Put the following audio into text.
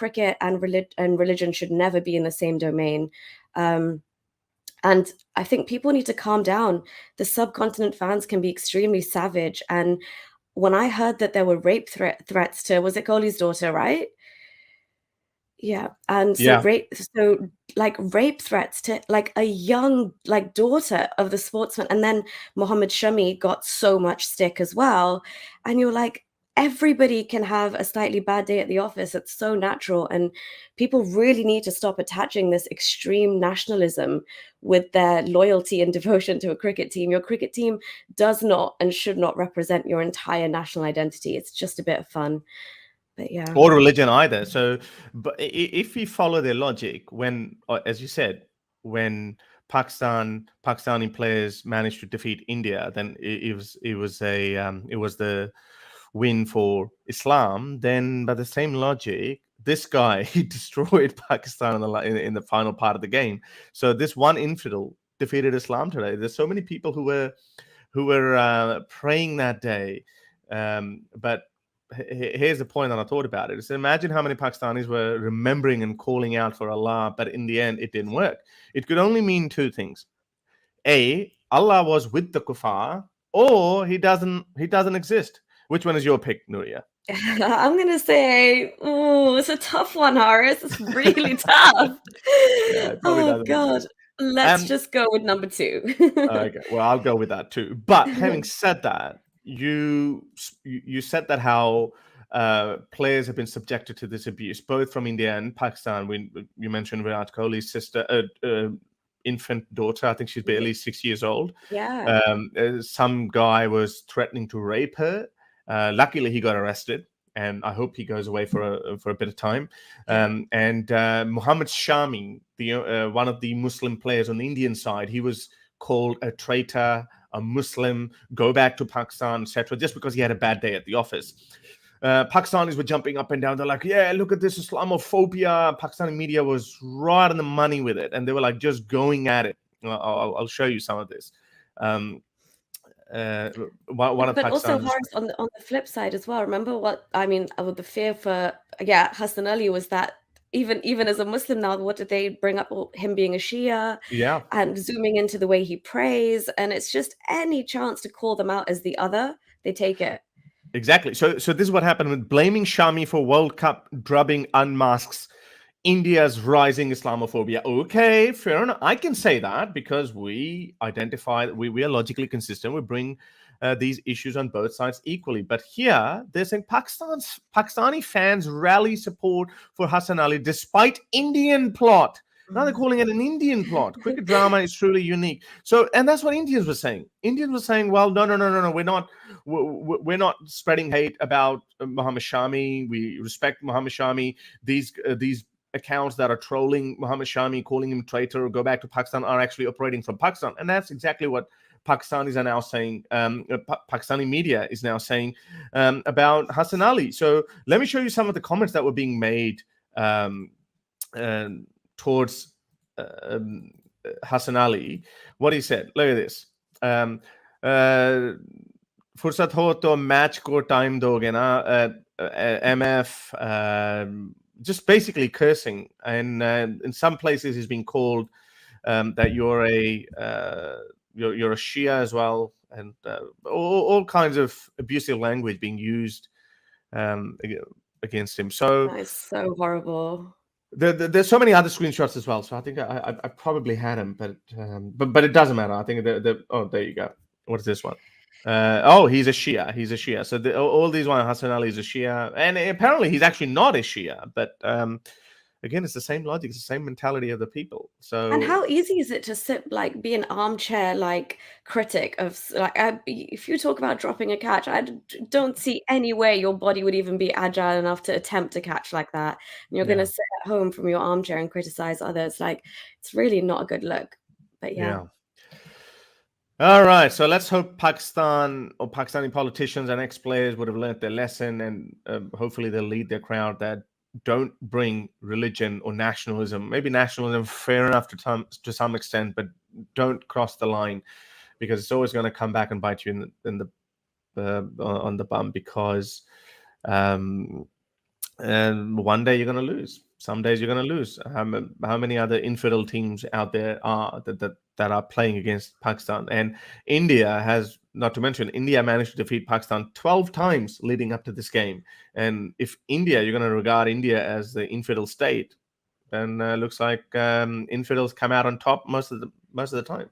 cricket and religion should never be in the same domain. And I think people need to calm down. The subcontinent fans can be extremely savage. And when I heard that there were rape threats to, was it Kohli's daughter, right? Yeah. And so Yeah. rape threats to like a young like daughter of the sportsman. And then Mohammed Shami got so much stick as well. And you're like, everybody can have a slightly bad day at the office. It's so natural. And people really need to stop attaching this extreme nationalism with their loyalty and devotion to a cricket team. Your cricket team does not and should not represent your entire national identity. It's just a bit of fun. But yeah. Or religion either. So, but if we follow their logic, when, as you said, when Pakistani players managed to defeat India, then it was the win for Islam. Then, by the same logic, this guy he destroyed Pakistan in the final part of the game. So this one infidel defeated Islam today. There's so many people who were praying that day, but here's the point that I thought about it. Is imagine how many Pakistanis were remembering and calling out for Allah, but in the end, it didn't work. It could only mean two things: A, Allah was with the kuffar, or he doesn't exist. Which one is your pick, Nuria? I'm gonna say, oh, it's a tough one, Horace. It's really tough. Yeah, Oh God, let's just go with number two. Okay, well, I'll go with that too. But having said that, you said that how players have been subjected to this abuse, both from India and Pakistan. You mentioned Virat Kohli's sister, infant daughter. I think she's barely 6 years old. Yeah. Some guy was threatening to rape her. Luckily, he got arrested, and I hope he goes away for a bit of time. And Mohammed Shami, one of the Muslim players on the Indian side, he was called a traitor, a Muslim, go back to Pakistan, etc., just because he had a bad day at the office. Pakistanis were jumping up and down. They're like, yeah, look at this Islamophobia. Pakistani media was right on the money with it, and they were like just going at it. I'll show you some of this. One of but also, Horace, on the flip side as well, remember what I mean with the fear for Hassan Ali was that even as a Muslim now, what did they bring up? Him being a Shia, and zooming into the way he prays, and it's just any chance to call them out as the other, they take it. Exactly. So this is what happened with blaming Shami for World Cup drubbing unmasks India's rising Islamophobia. Okay, fair enough. I can say that because we identify, we are logically consistent. We bring these issues on both sides equally. But here, they're saying Pakistani fans rally support for Hassan Ali despite Indian plot. Now they're calling it an Indian plot. Cricket drama is truly unique. So, and that's what Indians were saying. Indians were saying, well, no, we're not spreading hate about Mohammed Shami. We respect Mohammed Shami. These accounts that are trolling Mohammed Shami, calling him traitor or go back to Pakistan are actually operating from Pakistan. And that's exactly what Pakistanis are now saying. Pakistani media is now saying about Hassan Ali. So let me show you some of the comments that were being made towards Hassan Ali. What he said. Look at this. Fursat ho to match ko time doge na, MF, just basically cursing. And in some places he's been called that you're a Shia as well, and all kinds of abusive language being used against him. So that is so horrible. There's so many other screenshots as well. So I think I probably had them, but it doesn't matter. I think oh, there you go. What is this one? He's a Shia. He's a Shia. So all these one, Hassan Ali is a Shia, and apparently he's actually not a Shia. But again, it's the same logic, it's the same mentality of the people. So, and how easy is it to sit be an armchair critic of if you talk about dropping a catch, I don't see any way your body would even be agile enough to attempt a catch like that. And you're going to sit at home from your armchair and criticize others. It's really not a good look. But yeah. All right, so let's hope Pakistan or Pakistani politicians and ex-players would have learned their lesson, and hopefully they'll lead their crowd that don't bring religion or nationalism. Maybe nationalism, fair enough to some extent, but don't cross the line, because it's always going to come back and bite you on the bum. Because And one day you're going to lose. Some days you're going to lose. How many other infidel teams out there are that are playing against Pakistan? And India has, not to mention, India managed to defeat Pakistan 12 times leading up to this game. And if India, you're going to regard India as the infidel state, then looks like infidels come out on top most of the time.